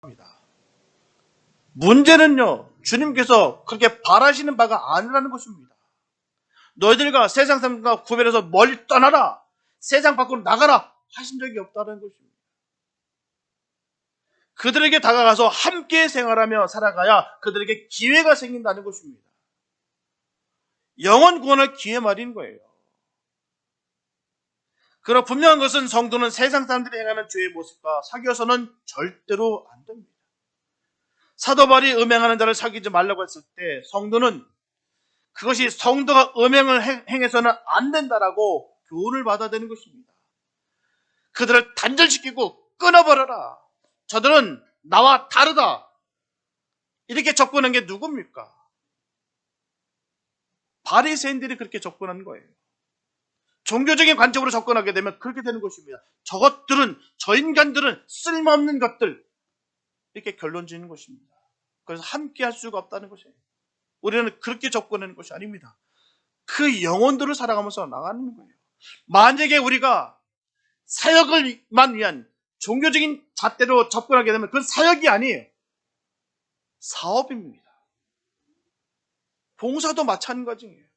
것입니다. 문제는요, 주님께서 그렇게 바라시는 바가 아니라는 것입니다. 너희들과 세상 사람과 구별해서 멀리 떠나라, 세상 밖으로 나가라 하신 적이 없다는 것입니다. 그들에게 다가가서 함께 생활하며 살아가야 그들에게 기회가 생긴다는 것입니다. 영원 구원할 기회 말인 거예요. 그러나 분명한 것은 성도는 세상 사람들이 행하는 죄의 모습과 사귀어서는 절대로 안 됩니다. 사도 바울이 음행하는 자를 사귀지 말라고 했을 때 성도는 그것이 성도가 음행을 행해서는 안 된다라고 교훈을 받아야 되는 것입니다. 그들을 단절시키고 끊어버려라. 저들은 나와 다르다. 이렇게 접근한 게 누굽니까? 바리새인들이 그렇게 접근한 거예요. 종교적인 관점으로 접근하게 되면 그렇게 되는 것입니다. 저 인간들은 쓸모없는 것들, 이렇게 결론 지는 것입니다. 그래서 함께 할 수가 없다는 것이에요. 우리는 그렇게 접근하는 것이 아닙니다. 그 영혼들을 살아가면서 나가는 거예요. 만약에 우리가 사역을만 위한 종교적인 잣대로 접근하게 되면 그건 사역이 아니에요. 사업입니다. 봉사도 마찬가지예요.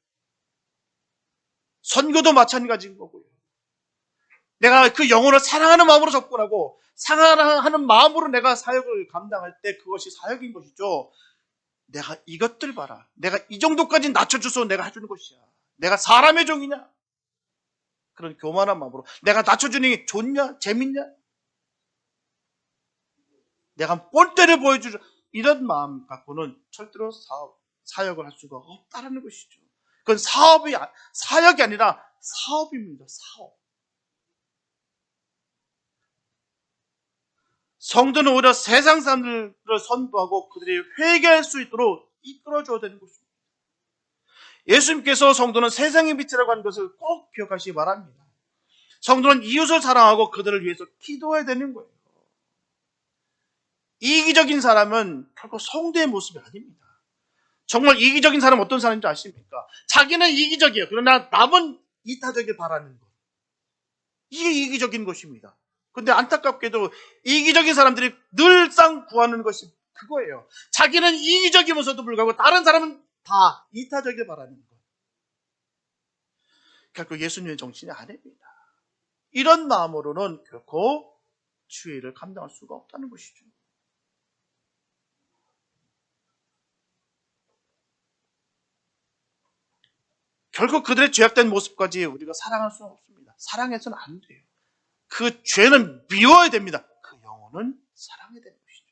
선교도 마찬가지인 거고요. 내가 그 영혼을 사랑하는 마음으로 접근하고 사랑하는 마음으로 내가 사역을 감당할 때 그것이 사역인 것이죠. 내가 이것들 봐라. 내가 이 정도까지 낮춰줘서 내가 해주는 것이야. 내가 사람의 종이냐? 그런 교만한 마음으로 내가 낮춰주는 게 좋냐? 재밌냐? 내가 본때를 보여주자. 이런 마음 갖고는 절대로 사역을 할 수가 없다는 것이죠. 그건 사역이 아니라 사업입니다. 사업. 성도는 오히려 세상 사람들을 선도하고 그들이 회개할 수 있도록 이끌어줘야 되는 것입니다. 예수님께서 성도는 세상의 빛이라고 하는 것을 꼭 기억하시기 바랍니다. 성도는 이웃을 사랑하고 그들을 위해서 기도해야 되는 거예요. 이기적인 사람은 결코 성도의 모습이 아닙니다. 정말 이기적인 사람은 어떤 사람인지 아십니까? 자기는 이기적이에요. 그러나 남은 이타적을 바라는 것. 이게 이기적인 것입니다. 근데 안타깝게도 이기적인 사람들이 늘상 구하는 것이 그거예요. 자기는 이기적이면서도 불구하고 다른 사람은 다 이타적을 바라는 것. 결코 예수님의 정신이 아닙니다. 이런 마음으로는 결코 주의 일을 감당할 수가 없다는 것이죠. 결국 그들의 죄악된 모습까지 우리가 사랑할 수는 없습니다. 사랑해서는 안 돼요. 그 죄는 미워야 됩니다. 그 영혼은 사랑해야 되는 것이죠.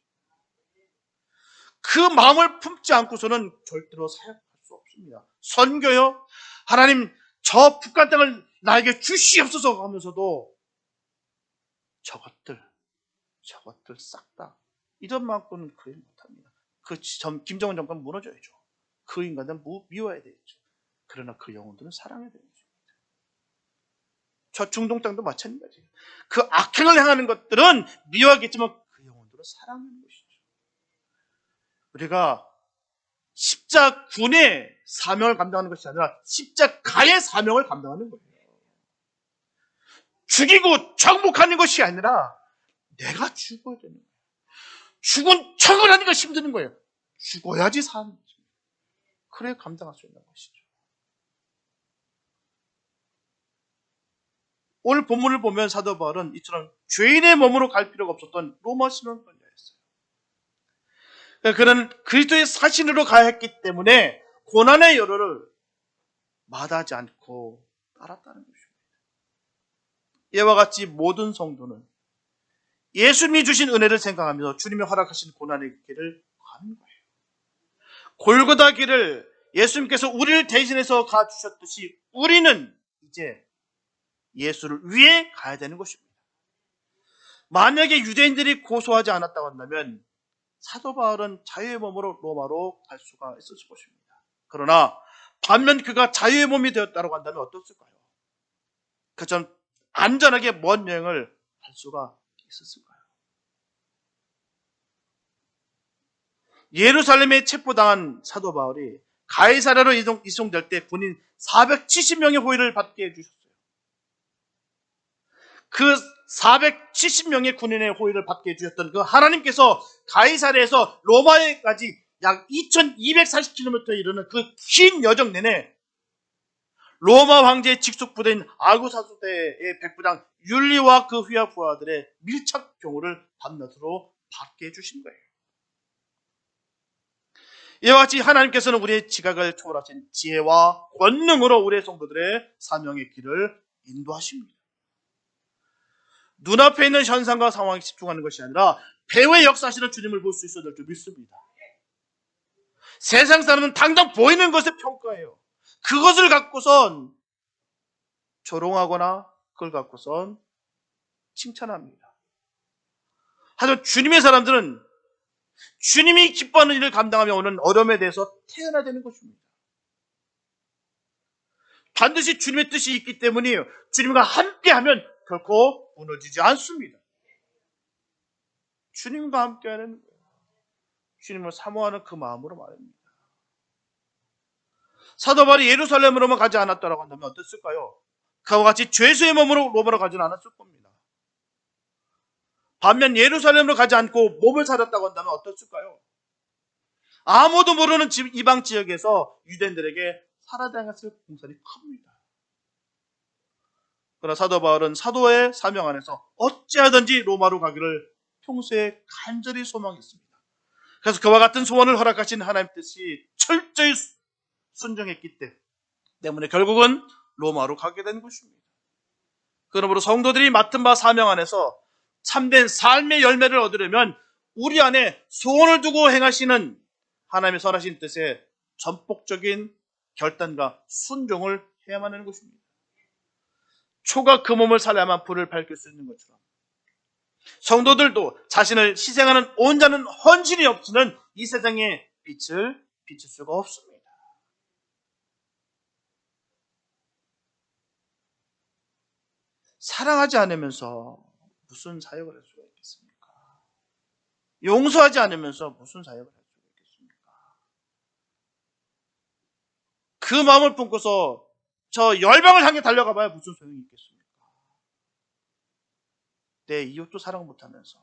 그 마음을 품지 않고서는 절대로 사역할 수 없습니다. 선교요? 하나님 저 북한 땅을 나에게 주시옵소서 하면서도 저것들 싹 다 이런 마음고는 그 일 못합니다. 김정은 정권 무너져야죠. 그 인간들은 미워야 되겠죠. 그러나 그 영혼들은 사랑해야 되는 것입니다. 저 중동 땅도 마찬가지예요. 그 악행을 행하는 것들은 미워하겠지만 그 영혼들은 사랑하는 것이죠. 우리가 십자군의 사명을 감당하는 것이 아니라 십자가의 사명을 감당하는 거예요. 죽이고 정복하는 것이 아니라 내가 죽어야 되는 거예요. 죽은 척을 하는 것이 힘든 거예요. 죽어야지 사는 거죠. 그래 감당할 수 있는 것이죠. 오늘 본문을 보면 사도 바울은 이처럼 죄인의 몸으로 갈 필요가 없었던 로마 신앙권자였어요. 그는 그리스도의 사신으로 가야 했기 때문에 고난의 여로를 마다하지 않고 따랐다는 것입니다. 이와 같이 모든 성도는 예수님이 주신 은혜를 생각하면서 주님이 허락하신 고난의 길을 가는 거예요. 골고다 길을 예수님께서 우리를 대신해서 가주셨듯이 우리는 이제 예수를 위해 가야 되는 것입니다. 만약에 유대인들이 고소하지 않았다고 한다면 사도 바울은 자유의 몸으로 로마로 갈 수가 있었을 것입니다. 그러나 반면 그가 자유의 몸이 되었다고 한다면 어떻을까요? 그처럼 안전하게 먼 여행을 할 수가 있었을까요? 예루살렘에 체포당한 사도 바울이 가이사랴로 이송될 때 군인 470명의 호위를 받게 해주셨어요. 그 470명의 군인의 호의를 받게 해주셨던 그 하나님께서 가이사랴에서 로마에까지 약 2240km에 이르는 그 긴 여정 내내 로마 황제의 직속 부대인 아구사스대의 백부장 율리와 그 휘하 부하들의 밀착 경호를 밤낮으로 받게 해주신 거예요. 이와 같이 하나님께서는 우리의 지각을 초월하신 지혜와 권능으로 우리의 성도들의 사명의 길을 인도하십니다. 눈앞에 있는 현상과 상황에 집중하는 것이 아니라 배후의 역사하시는 주님을 볼 수 있어야 될 줄 믿습니다. 세상 사람은 당장 보이는 것에 평가해요. 그것을 갖고선 조롱하거나 그걸 갖고선 칭찬합니다. 하지만 주님의 사람들은 주님이 기뻐하는 일을 감당하며 오는 어려움에 대해서 태어나야 되는 것입니다. 반드시 주님의 뜻이 있기 때문이에요. 주님과 함께하면 결코 무너지지 않습니다. 주님과 함께하는 거예요. 주님을 사모하는 그 마음으로 말입니다. 사도 바울이 예루살렘으로만 가지 않았다고 한다면 어땠을까요? 그와 같이 죄수의 몸으로 로마로 가지는 않았을 겁니다. 반면 예루살렘으로 가지 않고 몸을 사렸다고 한다면 어땠을까요? 아무도 모르는 이방 지역에서 유대인들에게 살아당했을 공산이 큽니다. 그러나 사도 바울은 사도의 사명 안에서 어찌하든지 로마로 가기를 평소에 간절히 소망했습니다. 그래서 그와 같은 소원을 허락하신 하나님 뜻이 철저히 순종했기 때문에 결국은 로마로 가게 된 것입니다. 그러므로 성도들이 맡은 바 사명 안에서 참된 삶의 열매를 얻으려면 우리 안에 소원을 두고 행하시는 하나님의 선하신 뜻에 전폭적인 결단과 순종을 해야만 하는 것입니다. 초가 그 몸을 살려야만 불을 밝힐 수 있는 것처럼 성도들도 자신을 희생하는 온전한 헌신이 없이는 이 세상에 빛을 비칠 수가 없습니다. 사랑하지 않으면서 무슨 사역을 할 수가 있겠습니까? 용서하지 않으면서 무슨 사역을 할 수가 있겠습니까? 그 마음을 품고서 저 열방을 향해 달려가 봐야 무슨 소용이 있겠습니까? 내 이웃도 사랑 못하면서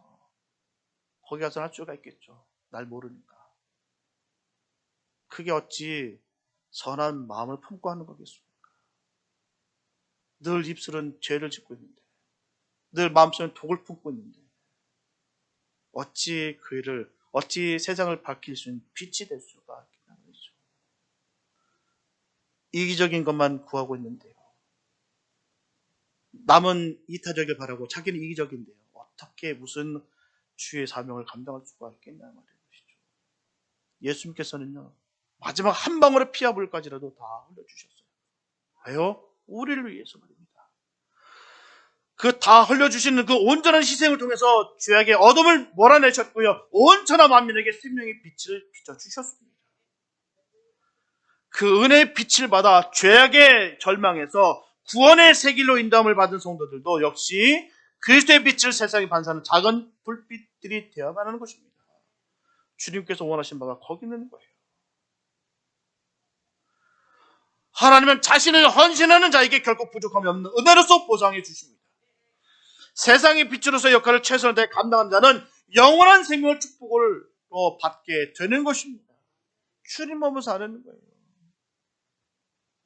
거기 가서 할 수가 있겠죠. 날 모르니까. 그게 어찌 선한 마음을 품고 하는 거겠습니까? 늘 입술은 죄를 짓고 있는데, 늘 마음속은 독을 품고 있는데, 어찌 그 일을, 어찌 세상을 밝힐 수 있는 빛이 될 수가 있겠나 말이죠. 이기적인 것만 구하고 있는데요. 남은 이타적을 바라고 자기는 이기적인데요. 어떻게 무슨 주의 사명을 감당할 수가 있겠냐 말이죠. 예수님께서는요, 마지막 한 방울의 피와 물까지라도 다 흘려주셨어요. 왜요? 우리를 위해서 말입니다. 그 다 흘려주시는 그 온전한 희생을 통해서 죄악의 어둠을 몰아내셨고요. 온 천하 만민에게 생명의 빛을 비춰주셨습니다. 그 은혜의 빛을 받아 죄악의 절망에서 구원의 새 길로 인도함을 받은 성도들도 역시 그리스도의 빛을 세상에 반사하는 작은 불빛들이 되어야만 하는 것입니다. 주님께서 원하신 바가 거기 있는 거예요. 하나님은 자신을 헌신하는 자에게 결코 부족함이 없는 은혜로서 보상해 주십니다. 세상의 빛으로서 역할을 최선을 다해 감당한 자는 영원한 생명을 축복을 받게 되는 것입니다. 주님 몸을 사는 거예요.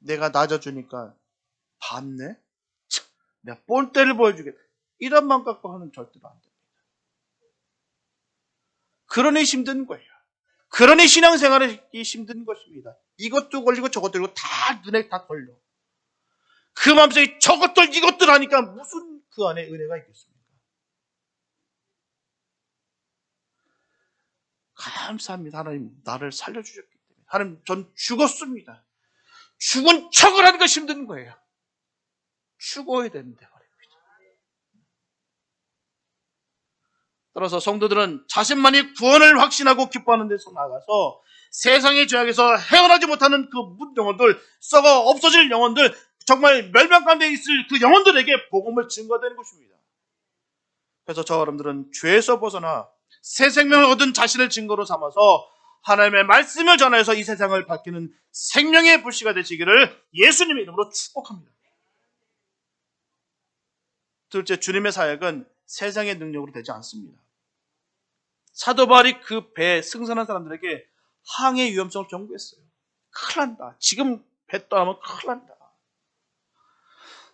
내가 낮아주니까 봤네? 내가 본때를 보여주겠다. 이런 마음 갖고 하는 절대로 안 됩니다. 그러니 힘든 거예요. 그러니 신앙생활이 힘든 것입니다. 이것도 걸리고 저것도 걸리고 다 눈에 다 걸려. 그 마음속에 저것들 이것들 하니까 무슨 그 안에 은혜가 있겠습니까? 감사합니다. 하나님 나를 살려주셨기 때문에. 하나님 전 죽었습니다. 죽은 척을 하는 것이 힘든 거예요. 죽어야 되는데 말입니다. 따라서 성도들은 자신만이 구원을 확신하고 기뻐하는 데서 나가서 세상의 죄악에서 헤어나지 못하는 그 영혼들, 썩어 없어질 영혼들, 정말 멸망 가운데 있을 그 영혼들에게 복음을 증거되는 것입니다. 그래서 저 여러분들은 죄에서 벗어나 새 생명을 얻은 자신을 증거로 삼아서 하나님의 말씀을 전하여서 이 세상을 밝히는 생명의 불씨가 되시기를 예수님의 이름으로 축복합니다. 둘째, 주님의 사역은 세상의 능력으로 되지 않습니다. 사도 바울이 그 배에 승선한 사람들에게 항해 위험성을 경고했어요. 큰일 난다. 지금 배 떠나면 큰일 난다.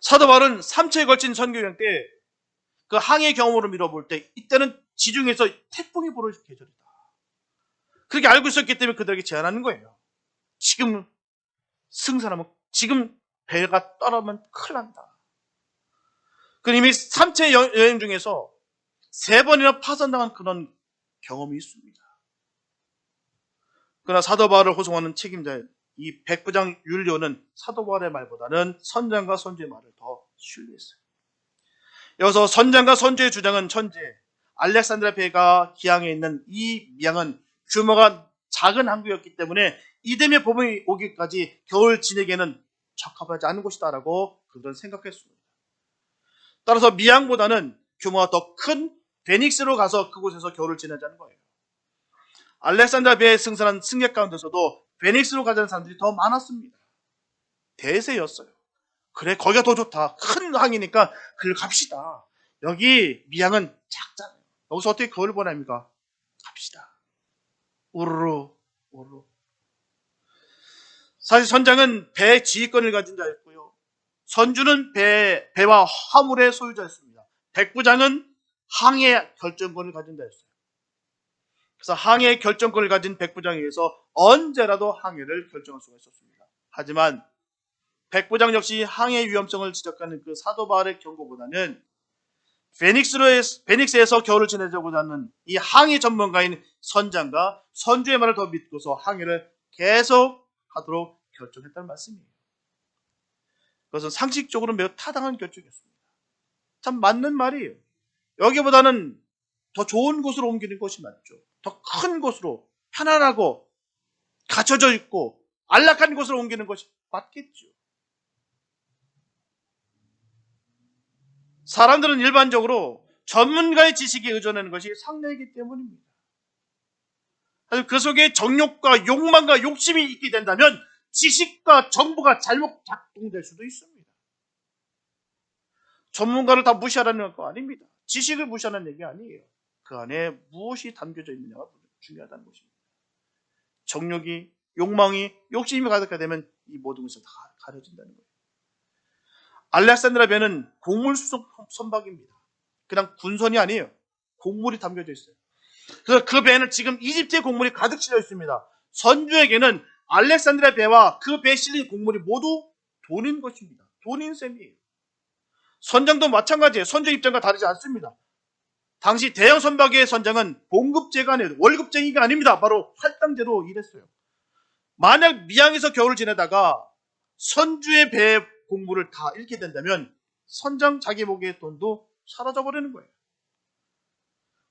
사도 바울은 3차에 걸친 선교여행 때 그 항해 경험으로 미뤄볼 때 이때는 지중해에서 태풍이 불을 계절이다. 그렇게 알고 있었기 때문에 그들에게 제안하는 거예요. 지금 승선하면, 지금 배가 떠나면 큰일 난다. 그 이미 3차 여행 중에서 3번이나 파손당한 그런 경험이 있습니다. 그러나 사도 바울을 호송하는 책임자 이 백부장 율리오는 사도 바울의 말보다는 선장과 선주의 말을 더 신뢰했어요. 여기서 선장과 선주의 주장은 천재 알렉산드라 배가 기항에 있는 이 미항은 규모가 작은 항구였기 때문에 이듬해 봄이 오기까지 겨울 지내기에는 적합하지 않은 곳이다라고 그들은 생각했습니다. 따라서 미항보다는 규모가 더 큰 베닉스로 가서 그곳에서 겨울을 지내자는 거예요. 알렉산드라 배에 승선한 승객 가운데서도 베닉스로 가자는 사람들이 더 많았습니다. 대세였어요. 그래, 거기가 더 좋다. 큰 항이니까 그걸 갑시다. 여기 미항은 작잖아요. 여기서 어떻게 겨울을 보냅니까? 갑시다. 우르르 우르르. 사실 선장은 배 지휘권을 가진 자였고요. 선주는 배와 화물의 소유자였습니다. 백부장은 항해 결정권을 가진 자였어요. 그래서 항해 결정권을 가진 백부장에 의해서 언제라도 항해를 결정할 수가 있었습니다. 하지만 백부장 역시 항해 위험성을 지적하는 그 사도 바울의 경고보다는 베닉스에서 겨울을 지내자고자 하는 이 항해 전문가인 선장과 선주의 말을 더 믿고서 항해를 계속 하도록 결정했다는 말씀이에요. 그것은 상식적으로 매우 타당한 결정이었습니다. 참 맞는 말이에요. 여기보다는 더 좋은 곳으로 옮기는 것이 맞죠. 더 큰 곳으로, 편안하고 갇혀져 있고 안락한 곳으로 옮기는 것이 맞겠죠. 사람들은 일반적으로 전문가의 지식에 의존하는 것이 상례이기 때문입니다. 그 속에 정욕과 욕망과 욕심이 있게 된다면 지식과 정보가 잘못 작동될 수도 있습니다. 전문가를 다 무시하라는 거 아닙니다. 지식을 무시하는 얘기 아니에요. 그 안에 무엇이 담겨져 있느냐가 중요하다는 것입니다. 정욕이, 욕망이, 욕심이 가득하게 되면 이 모든 것이 다 가려진다는 거예요. 알렉산드라 배는 곡물 수송 선박입니다. 그냥 군선이 아니에요. 곡물이 담겨져 있어요. 그래서 그 배에는 지금 이집트의 곡물이 가득 실려 있습니다. 선주에게는 알렉산드라 배와 그 배에 실린 곡물이 모두 돈인 것입니다. 돈인 셈이에요. 선장도 마찬가지예요. 선주 입장과 다르지 않습니다. 당시 대형 선박의 선장은 봉급제가 아니에요. 월급쟁이가 아닙니다. 바로 할당제로 일했어요. 만약 미항에서 겨울을 지내다가 선주의 배의 곡물을 다 잃게 된다면 선장 자기 목의 돈도 사라져버리는 거예요.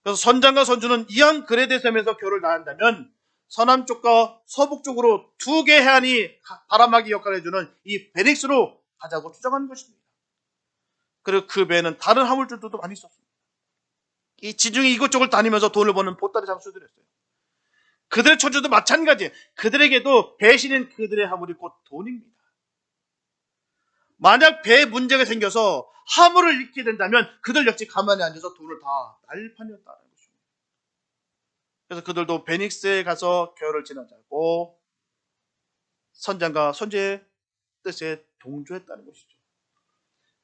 그래서 선장과 선주는 이항 그레데섬에서 겨울을 나간다면 서남쪽과 서북쪽으로 두 개 해안이 바람막이 역할을 해주는 이 베닉스로 가자고 주장하는 것입니다. 그리고 그 배에는 다른 화물들도 많이 있었습니다. 이 지중해 이곳저곳을 다니면서 돈을 버는 보따리 장수들이었어요. 그들의 처주도 마찬가지예요. 그들에게도 배신인 그들의 화물이 곧 돈입니다. 만약 배에 문제가 생겨서 화물을 잃게 된다면 그들 역시 가만히 앉아서 돈을 다 날판이었다는 것입니다. 그래서 그들도 베닉스에 가서 겨울을 지내자고 선장과 선주의 뜻에 동조했다는 것이죠.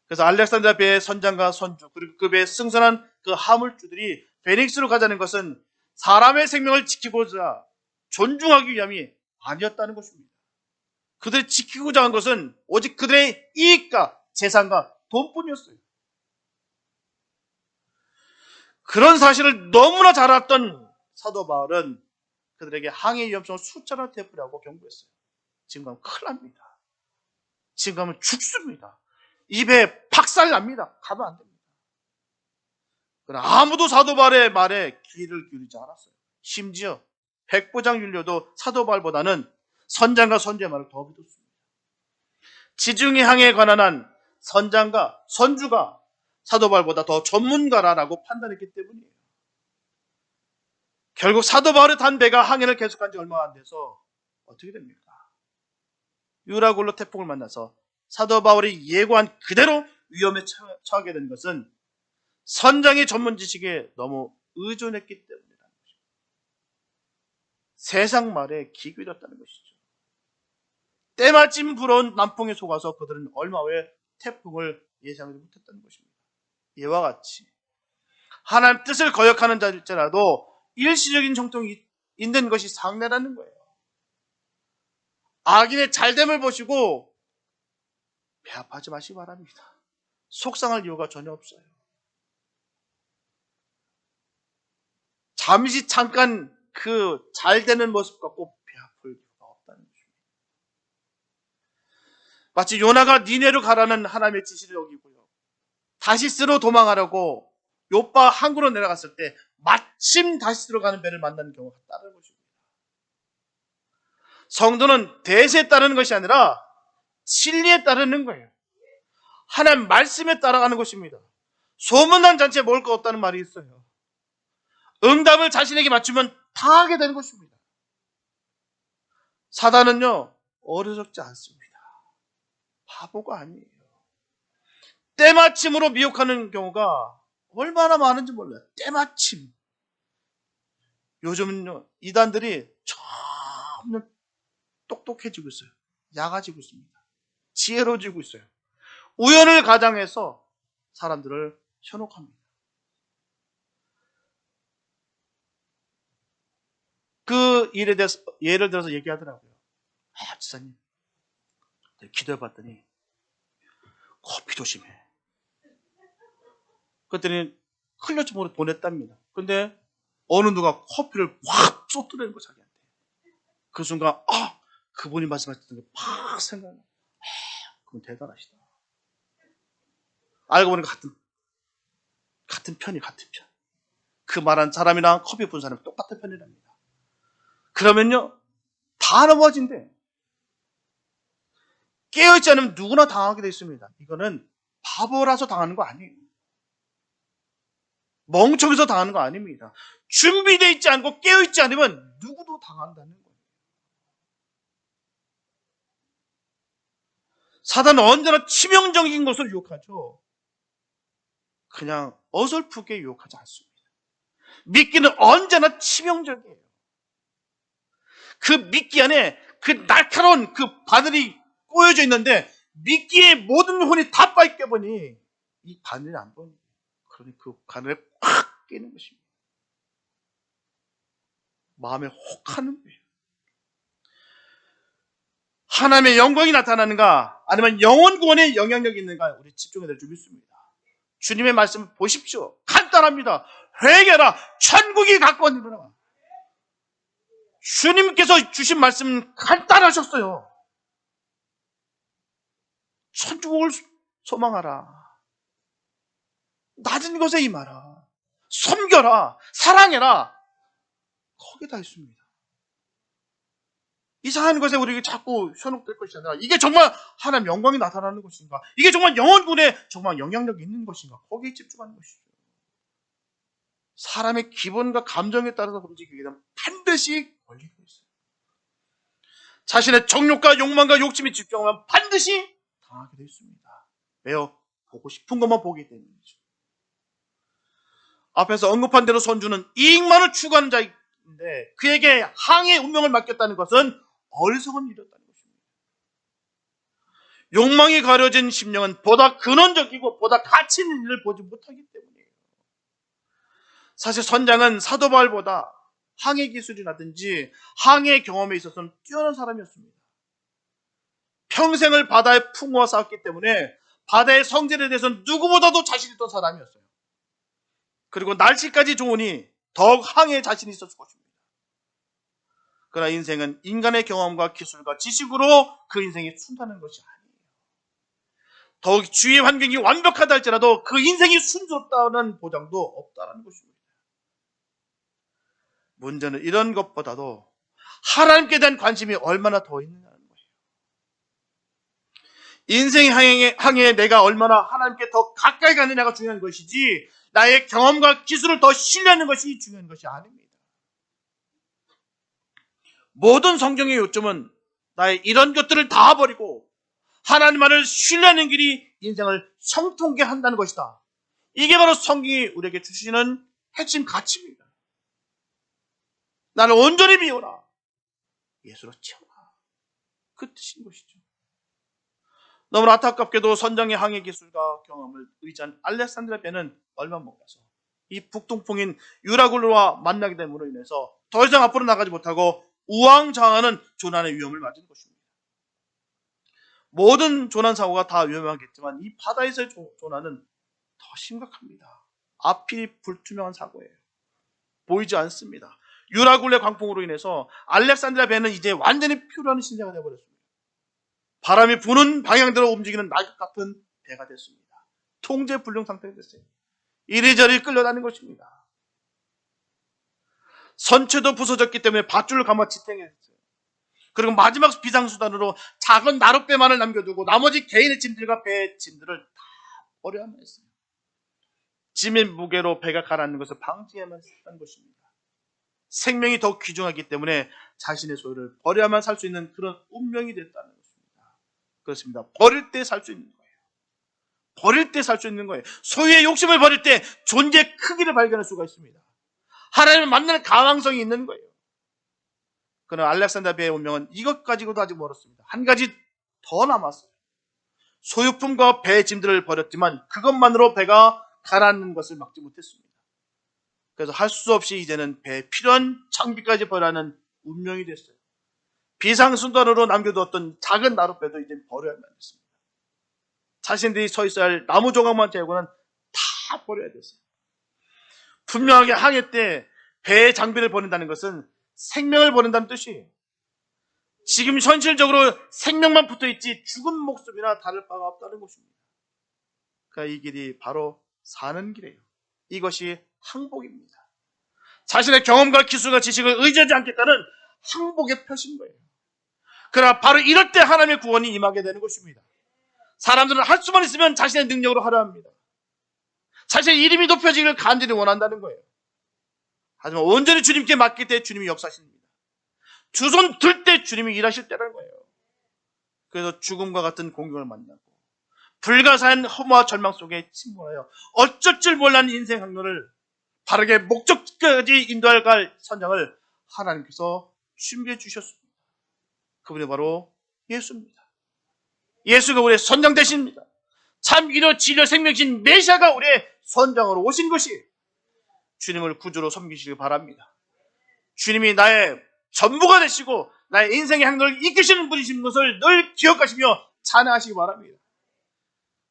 그래서 알렉산드라 배의 선장과 선주 그리고 그 배에 승선한 그 화물주들이 베닉스로 가자는 것은 사람의 생명을 지키고자 존중하기 위함이 아니었다는 것입니다. 그들이 지키고자 한 것은 오직 그들의 이익과 재산과 돈뿐이었어요. 그런 사실을 너무나 잘 알았던 사도 바울은 그들에게 항해 위험성을 수차례 되풀이하고 경고했어요. 지금 가면 큰일 납니다. 지금 가면 죽습니다. 입에 박살납니다. 가면 안 됩니다. 그러나 아무도 사도 바울의 말에 귀를 기울이지 않았어요. 심지어 백부장 율리오도 사도 바울보다는 선장과 선주의 말을 더 믿었습니다. 지중해 항해에 관한 한 선장과 선주가 사도 바울보다 더 전문가라고 판단했기 때문이에요. 결국 사도 바울의 단 배가 항해를 계속한 지 얼마 안 돼서 어떻게 됩니까? 유라굴로 태풍을 만나서 사도 바울이 예고한 그대로 위험에 처하게 된 것은 선장의 전문 지식에 너무 의존했기 때문이라는 것입니다. 세상 말에 기귀되었다는 것이죠. 때마침 불어온 남풍에 속아서 그들은 얼마 후에 태풍을 예상하지 못했다는 것입니다. 이와 같이 하나님 뜻을 거역하는 자일지라도 일시적인 정통이 있는 것이 상례라는 거예요. 악인의 잘됨을 보시고 배합하지 마시기 바랍니다. 속상할 이유가 전혀 없어요. 잠깐 그 잘되는 모습 갖고 배합할 이유가 없다는 것입니다. 마치 요나가 니네로 가라는 하나님의 지시를 어기고요, 다시스로 도망하려고 요파 항구로 내려갔을 때 마침 다시스로 가는 배를 만나는 경우가 따르는 것입니다. 성도는 대세에 따르는 것이 아니라 진리에 따르는 거예요. 하나님 말씀에 따라가는 것입니다. 소문난 잔치에 먹을 거 없다는 말이 있어요. 응답을 자신에게 맞추면 다 하게 되는 것입니다. 사단은요, 어리석지 않습니다. 바보가 아니에요. 때마침으로 미혹하는 경우가 얼마나 많은지 몰라요. 때마침. 요즘은요, 이단들이 점점 똑똑해지고 있어요. 약아지고 있습니다. 지혜로워지고 있어요. 우연을 가장해서 사람들을 현혹합니다. 그 일에 대해서 예를 들어서 얘기하더라고요. 지사님, 기도해봤더니 커피 조심해. 그랬더니 흘려서 보냈답니다. 근데 어느 누가 커피를 확 쏟아내는 거 자기한테. 그 순간 그분이 말씀하셨던 게 팍 생각나. 그건 대단하시다. 알고 보니까 같은 편. 그 말한 사람이랑 커피 분 사람이 똑같은 편이랍니다. 그러면요, 다 넘어진대. 깨어있지 않으면 누구나 당하게 되어 있습니다. 이거는 바보라서 당하는 거 아니에요. 멍청해서 당하는 거 아닙니다. 준비되어 있지 않고 깨어있지 않으면 누구도 당한다는 거예요. 사단은 언제나 치명적인 것을 유혹하죠. 그냥 어설프게 유혹하지 않습니다. 미끼는 언제나 치명적이에요. 그 미끼 안에 그 날카로운 그 바늘이 꼬여져 있는데 미끼에 모든 혼이 다 빠있게 보니 이 바늘이 안 보여요. 그러니 그 바늘에 팍 끼는 것입니다. 마음에 혹하는 거예요. 하나님의 영광이 나타나는가, 아니면 영혼 구원에 영향력이 있는가, 우리 집중해야 될 줄 믿습니다. 주님의 말씀을 보십시오. 간단합니다. 회개라, 천국이 가까운 이르라. 주님께서 주신 말씀은 간단하셨어요. 천국을 소망하라. 낮은 곳에 임하라. 섬겨라. 사랑해라. 거기 다 있습니다. 이상한 것에 우리에게 자꾸 현혹될 것이 아니라 이게 정말 하나님의 영광이 나타나는 것인가, 이게 정말 영혼군에 정말 영향력이 있는 것인가, 거기에 집중하는 것이죠. 사람의 기본과 감정에 따라서 움직이게 되면 반드시 걸리고 있어요. 자신의 정욕과 욕망과 욕심에 집중하면 반드시 당하게 되어 있습니다. 왜요? 보고 싶은 것만 보기 때문이죠. 앞에서 언급한 대로 선주는 이익만을 추구하는 자인데 그에게 항해의 운명을 맡겼다는 것은 어리석은 일이었다는 것입니다. 욕망이 가려진 심령은 보다 근원적이고 보다 가치 있는 일을 보지 못하기 때문이에요. 사실 선장은 사도 바울보다 항해 기술이라든지 항해 경험에 있어서는 뛰어난 사람이었습니다. 평생을 바다에 풍어와 싸웠기 때문에 바다의 성질에 대해서는 누구보다도 자신 있던 사람이었어요. 그리고 날씨까지 좋으니 더욱 항해에 자신이 있었을 것입니다. 그러나 인생은 인간의 경험과 기술과 지식으로 그 인생이 순탄한 것이 아니에요. 더욱 주위의 환경이 완벽하다 할지라도 그 인생이 순조롭다는 보장도 없다는 것입니다. 문제는 이런 것보다도 하나님께 대한 관심이 얼마나 더 있느냐는 거예요. 인생의 항해에 내가 얼마나 하나님께 더 가까이 가느냐가 중요한 것이지 나의 경험과 기술을 더 신뢰하는 것이 중요한 것이 아닙니다. 모든 성경의 요점은 나의 이런 것들을 다 버리고 하나님만을 신뢰하는 길이 인생을 성통케 한다는 것이다. 이게 바로 성경이 우리에게 주시는 핵심 가치입니다. 나를 온전히 비워라. 예수로 채워라. 그 뜻인 것이죠. 너무나 안타깝게도 선장의 항해 기술과 경험을 의지한 알렉산드라 배는 얼마 못 가서 이 북동풍인 유라굴로와 만나게 됨으로 인해서 더 이상 앞으로 나가지 못하고 우왕좌왕하는 조난의 위험을 맞은 것입니다. 모든 조난 사고가 다 위험하겠지만 이 바다에서의 조난은 더 심각합니다. 앞이 불투명한 사고예요. 보이지 않습니다. 유라굴레 광풍으로 인해서 알렉산드리아 배는 이제 완전히 표류하는 신세가 되어버렸습니다. 바람이 부는 방향대로 움직이는 낙엽 같은 배가 됐습니다. 통제 불능 상태가 됐어요. 이리저리 끌려다니는 것입니다. 선체도 부서졌기 때문에 밧줄을 감아 지탱했어요. 그리고 마지막 비상수단으로 작은 나룻배만을 남겨두고 나머지 개인의 짐들과 배의 짐들을 다 버려야만 했어요. 짐의 무게로 배가 가라앉는 것을 방지해야만 했다는 것입니다. 생명이 더 귀중하기 때문에 자신의 소유를 버려야만 살 수 있는 그런 운명이 됐다는 것입니다. 그렇습니다. 버릴 때 살 수 있는 거예요. 버릴 때 살 수 있는 거예요. 소유의 욕심을 버릴 때 존재의 크기를 발견할 수가 있습니다. 하나님을 만나는 가망성이 있는 거예요. 그러나 알렉산드리아 배의 운명은 이것 가지고도 아직 멀었습니다. 한 가지 더 남았어요. 소유품과 배의 짐들을 버렸지만 그것만으로 배가 가라앉는 것을 막지 못했습니다. 그래서 할 수 없이 이제는 배에 필요한 장비까지 버려하는 운명이 됐어요. 비상수단으로 남겨두었던 작은 나룻배도 이제 버려야만 했습니다. 자신들이 서 있어야 할 나무 조각만 제고는 다 버려야 됐어요. 분명하게 항해 때 배의 장비를 버린다는 것은 생명을 버린다는 뜻이에요. 지금 현실적으로 생명만 붙어있지 죽은 목숨이나 다를 바가 없다는 것입니다. 그러니까 이 길이 바로 사는 길이에요. 이것이 항복입니다. 자신의 경험과 기술과 지식을 의지하지 않겠다는 항복의 표시인 거예요. 그러나 바로 이럴 때 하나님의 구원이 임하게 되는 것입니다. 사람들은 할 수만 있으면 자신의 능력으로 하려 합니다. 자신의 이름이 높여지기를 간절히 원한다는 거예요. 하지만 온전히 주님께 맡길 때 주님이 역사하십니다. 두 손 들 때 주님이 일하실 때라는 거예요. 그래서 죽음과 같은 공경을 만나고 불가사한 허무와 절망 속에 침몰하여 어쩔 줄 몰라는 인생 항로를 바르게 목적까지 인도할 선장을 하나님께서 준비해 주셨습니다. 그분이 바로 예수입니다. 예수가 우리의 선장 되십니다. 참 위로 진료 생명신 메시아가 우리의 선장으로 오신 것이 주님을 구주로 섬기시길 바랍니다. 주님이 나의 전부가 되시고 나의 인생의 항로를 이끄시는 분이신 것을 늘 기억하시며 찬양하시기 바랍니다.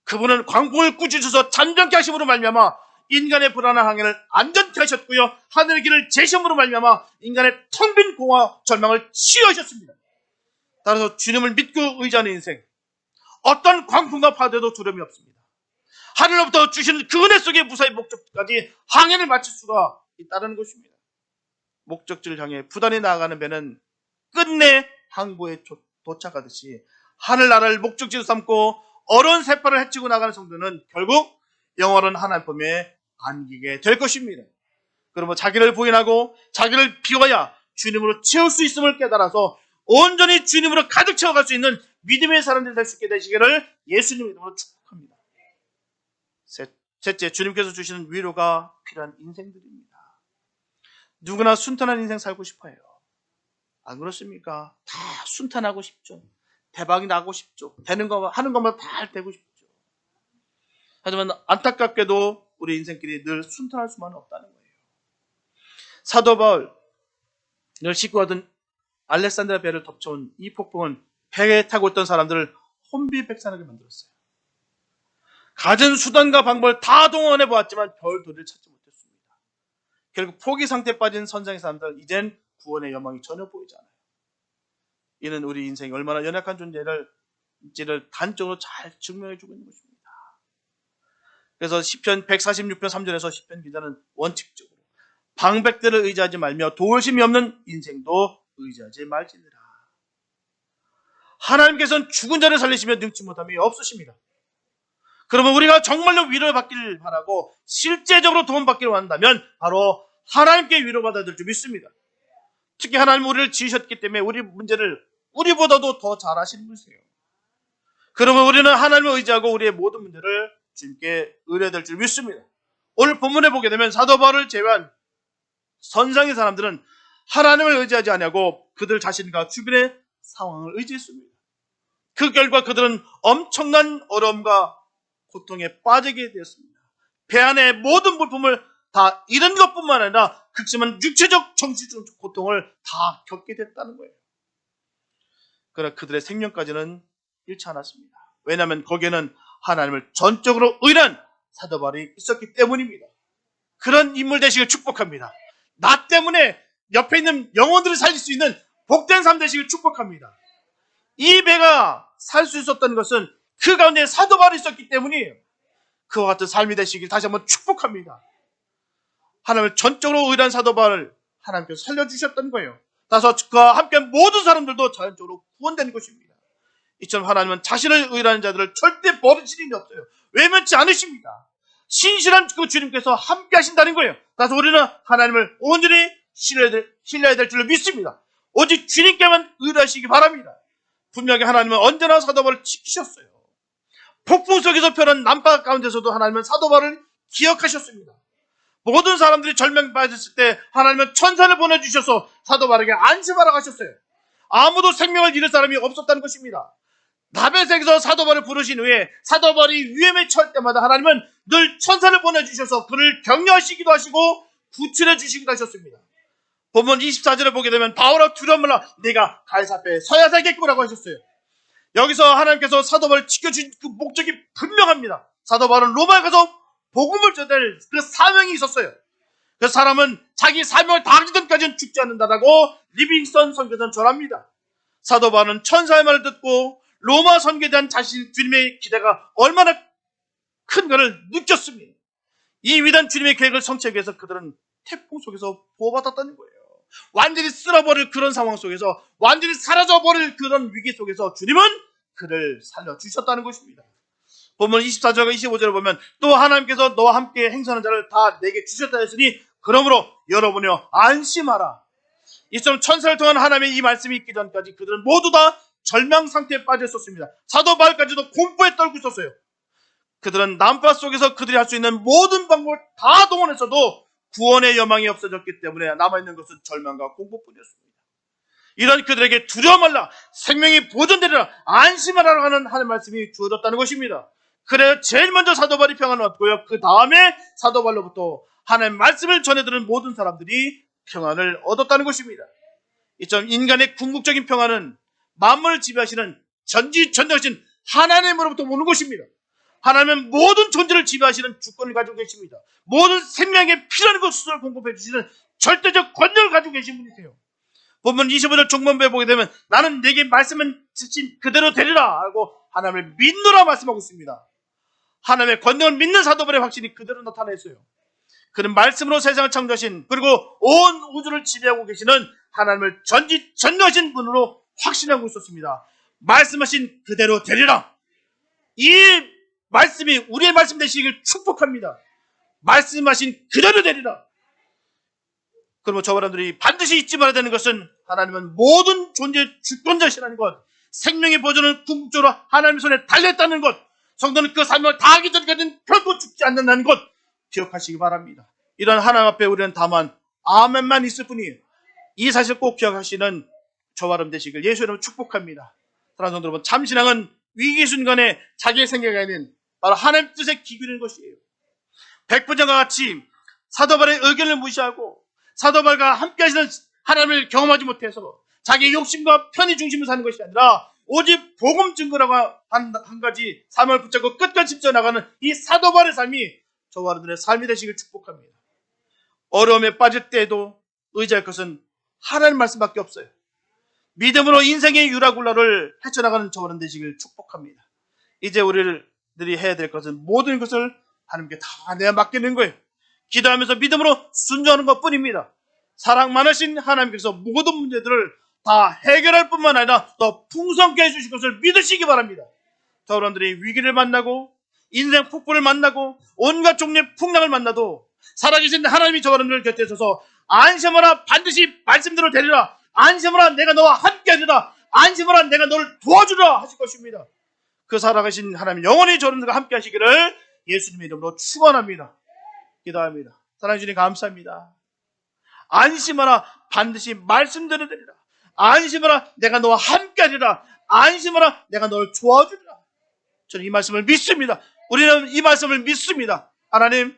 그분은 광풍을 꾸짖으셔서 잠잠케 하심으로 말미암아 인간의 불안한 항해를 안전케 하셨고요, 하늘의 길을 제시함으로 말미암아 인간의 텅 빈 공허와 절망을 치유하셨습니다. 따라서 주님을 믿고 의지하는 인생, 어떤 광풍과 파도에도 두려움이 없습니다. 하늘로부터 주시는 그 은혜 속에 무사히 목적지까지 항해를 마칠 수가 있다는 것입니다. 목적지를 향해 부단히 나아가는 배는 끝내 항구에 도착하듯이 하늘나라를 목적지로 삼고 어려운 세파를 헤치고 나가는 성도는 결국 영원한 하나님 품에 안기게 될 것입니다. 그러면 자기를 부인하고 자기를 비워야 주님으로 채울 수 있음을 깨달아서 온전히 주님으로 가득 채워갈 수 있는 믿음의 사람들이 될 수 있게 되시기를 예수님 이름으로 축복합니다. 셋째, 주님께서 주시는 위로가 필요한 인생들입니다. 누구나 순탄한 인생 살고 싶어요. 안 그렇습니까? 다 순탄하고 싶죠. 대박이 나고 싶죠. 되는 거 하는 것만 다 되고 싶죠. 하지만 안타깝게도 우리 인생길이 늘 순탄할 수만은 없다는 거예요. 사도 바울을 싣고 가던 알렉산드리아 배를 덮쳐온 이 폭풍은 배에 타고 있던 사람들을 혼비백산하게 만들었어요. 가진 수단과 방법을 다 동원해 보았지만 별 도리를 찾지 못했습니다. 결국 포기 상태에 빠진 선장의 사람들, 이젠 구원의 여망이 전혀 보이지 않아요. 이는 우리 인생이 얼마나 연약한 존재인지를 단적으로 잘 증명해 주고 있는 것입니다. 그래서 시편 146편 3절에서 시편 기자는 원칙적으로 방백들을 의지하지 말며 도울심이 없는 인생도 의지하지 말지니라. 하나님께서는 죽은 자를 살리시며 능치 못함이 없으십니다. 그러면 우리가 정말로 위로를 받기를 바라고 실제적으로 도움받기를 원한다면 바로 하나님께 위로받아야 될 줄 믿습니다. 특히 하나님 우리를 지으셨기 때문에 우리 문제를 우리보다도 더 잘 아시는 분이세요. 그러면 우리는 하나님을 의지하고 우리의 모든 문제를 주님께 의뢰해야 될 줄 믿습니다. 오늘 본문에 보게 되면 사도 바울을 제외한 선상의 사람들은 하나님을 의지하지 아니하고 그들 자신과 주변의 상황을 의지했습니다. 그 결과 그들은 엄청난 어려움과 고통에 빠지게 되었습니다. 배 안의 모든 물품을 다 잃은 것뿐만 아니라 극심한 육체적, 정신적 고통을 다 겪게 됐다는 거예요. 그러나 그들의 생명까지는 잃지 않았습니다. 왜냐하면 거기에는 하나님을 전적으로 의뢰한 사도 바울이 있었기 때문입니다. 그런 인물 되시길 축복합니다. 나 때문에 옆에 있는 영혼들을 살릴 수 있는 복된 삶 되시길 축복합니다. 이 배가 살 수 있었던 것은 그 가운데 사도 바울이 있었기 때문이에요. 그와 같은 삶이 되시길 다시 한번 축복합니다. 하나님을 전적으로 의뢰한 사도 바울을 하나님께서 살려주셨던 거예요. 따라서 그와 함께 모든 사람들도 자연적으로 구원된 것입니다. 이처럼 하나님은 자신을 의뢰하는 자들을 절대 버리실 일이 없어요. 외면치 않으십니다. 신실한 그 주님께서 함께 하신다는 거예요. 따라서 우리는 하나님을 온전히 신뢰해야 될 줄로 믿습니다. 오직 주님께만 의뢰하시기 바랍니다. 분명히 하나님은 언제나 사도 바울을 지키셨어요. 폭풍 속에서 펴는 난파 가운데서도 하나님은 사도 바울을 기억하셨습니다. 모든 사람들이 절망에 빠졌을 때 하나님은 천사를 보내주셔서 사도 바울에게 안심하라고 하셨어요. 아무도 생명을 잃을 사람이 없었다는 것입니다. 나베색에서 사도 바울을 부르신 후에 사도 바울이 위험에 처할 때마다 하나님은 늘 천사를 보내주셔서 그를 격려하시기도 하시고 구출해 주시기도 하셨습니다. 본문 24절을 보게 되면 바울아 두려움 말라 내가 가이사 앞에 서야 살겠구라고 하셨어요. 여기서 하나님께서 사도 바울을 지켜주신 그 목적이 분명합니다. 사도 바울은 로마에 가서 복음을 전할 그 사명이 있었어요. 그 사람은 자기 사명을 다하기 전까지는 죽지 않는다라고 리빙스턴 선교사는 전합니다. 사도 바울은 천사의 말을 듣고 로마 선교에 대한 자신 주님의 기대가 얼마나 큰 것을 느꼈습니다. 이 위대한 주님의 계획을 성취하기 위해서 그들은 태풍 속에서 보호받았다는 거예요. 완전히 쓸어버릴 그런 상황 속에서, 완전히 사라져버릴 그런 위기 속에서 주님은 그를 살려주셨다는 것입니다. 본문 24절과 25절을 보면 또 하나님께서 너와 함께 행선하는 자를 다 내게 주셨다 했으니 그러므로 여러분이여 안심하라. 이처럼 천사를 통한 하나님의 이 말씀이 있기 전까지 그들은 모두 다 절망 상태에 빠져 있었습니다. 사도 바울까지도 공포에 떨고 있었어요. 그들은 난파 속에서 그들이 할 수 있는 모든 방법을 다 동원했어도 구원의 여망이 없어졌기 때문에 남아있는 것은 절망과 공포뿐이었습니다. 이런 그들에게 두려워 말라, 생명이 보존되리라, 안심하라고 하는 하나님의 말씀이 주어졌다는 것입니다. 그래서 제일 먼저 사도 바울이 평안을 얻고요, 그 다음에 사도 바울로부터 하나님의 말씀을 전해들은 모든 사람들이 평안을 얻었다는 것입니다. 이처럼 인간의 궁극적인 평안은 만물을 지배하시는 전지전능하신 하나님으로부터 오는 것입니다. 하나님은 모든 존재를 지배하시는 주권을 가지고 계십니다. 모든 생명에 필요한 것을 공급해 주시는 절대적 권력을 가지고 계신 분이세요. 본문 25절 중반부에 보게 되면 나는 내게 말씀은 지친 그대로 되리라 하고 하나님을 믿노라 말씀하고 있습니다. 하나님의 권능을 믿는 사도들의 확신이 그대로 나타났어요. 그는 말씀으로 세상을 창조하신, 그리고 온 우주를 지배하고 계시는 하나님을 전지전능하신 분으로 확신하고 있었습니다. 말씀하신 그대로 되리라. 이 말씀이 우리의 말씀 되시길 축복합니다. 말씀하신 그대로 되리라. 그러면 저 사람들이 반드시 잊지 말아야 되는 것은 하나님은 모든 존재의 주권자시라는 것, 생명의 보존은 궁극적으로 하나님의 손에 달렸다는 것, 성도는 그 삶을 다하기 전까지는 결코 죽지 않는다는 것 기억하시기 바랍니다. 이런 하나님 앞에 우리는 다만 아멘만 있을 뿐이에요. 이 사실 꼭 기억하시는 저와 여러분 되시길 예수 이름으로 축복합니다. 사랑하는 성도 여러분, 참신앙은 위기 순간에 자기의 생각이 아닌 바로 하나님 뜻에 기울이는 것이에요. 백부장과 같이 사도 바울의 의견을 무시하고 사도 바울과 함께 하시는 하나님을 경험하지 못해서 자기의 욕심과 편의 중심을 사는 것이 아니라 오직 복음 증거라고 한 가지 삶을 붙잡고 끝까지 지켜나가는 이 사도 바울의 삶이 저와 여러분들의 삶이 되시길 축복합니다. 어려움에 빠질 때에도 의지할 것은 하나님 말씀밖에 없어요. 믿음으로 인생의 유라굴라를 헤쳐나가는 저와 여러분 되시길 축복합니다. 이제 우리들이 해야 될 것은 모든 것을 하나님께 다 내가 맡기는 거예요. 기도하면서 믿음으로 순종하는 것뿐입니다. 사랑 많으신 하나님께서 모든 문제들을 다 해결할 뿐만 아니라 더 풍성케 해주실 것을 믿으시기 바랍니다. 저 여러분들이 위기를 만나고 인생 폭풍을 만나고 온갖 종류의 풍랑을 만나도 살아계신 하나님이 저 여러분들 곁에 서서 안심하라, 반드시 말씀대로 되리라, 안심하라, 내가 너와 함께 하리라, 안심하라, 내가 너를 도와주라 하실 것입니다. 그 살아계신 하나님 영원히 저들과 함께 하시기를 예수님의 이름으로 축원합니다. 기도합니다. 사랑해 주님 감사합니다. 안심하라. 반드시 말씀드리리라. 안심하라. 내가 너와 함께하리라. 안심하라. 내가 너를 도와주리라. 저는 이 말씀을 믿습니다. 우리는 이 말씀을 믿습니다. 하나님,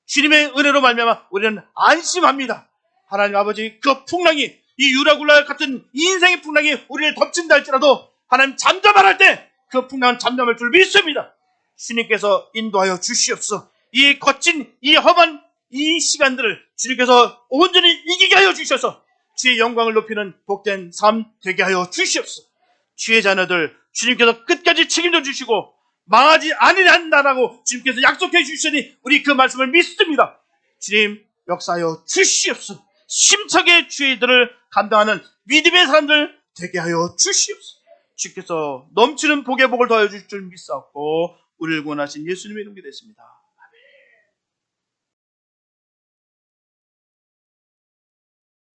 주님의 은혜로 말미암아 우리는 안심합니다. 하나님 아버지, 그 풍랑이, 이 유라굴라 같은 인생의 풍랑이 우리를 덮친다 할지라도 하나님 잠잠할 때 그 풍랑은 잠잠할 줄 믿습니다. 주님께서 인도하여 주시옵소서. 이 거친, 이 험한 이 시간들을 주님께서 온전히 이기게 하여 주셔서 주의 영광을 높이는 복된 삶 되게 하여 주시옵소서. 주의 자녀들 주님께서 끝까지 책임져 주시고 망하지 아니한다라고 주님께서 약속해 주시니 우리 그 말씀을 믿습니다. 주님 역사하여 주시옵소서. 심차게 주의 일들을 감당하는 믿음의 사람들 되게 하여 주시옵소서. 주께서 넘치는 복의 복을 더하여 주실 줄 믿사옵고 우리를 구원하신 예수님의 이름으로 기도했습니다.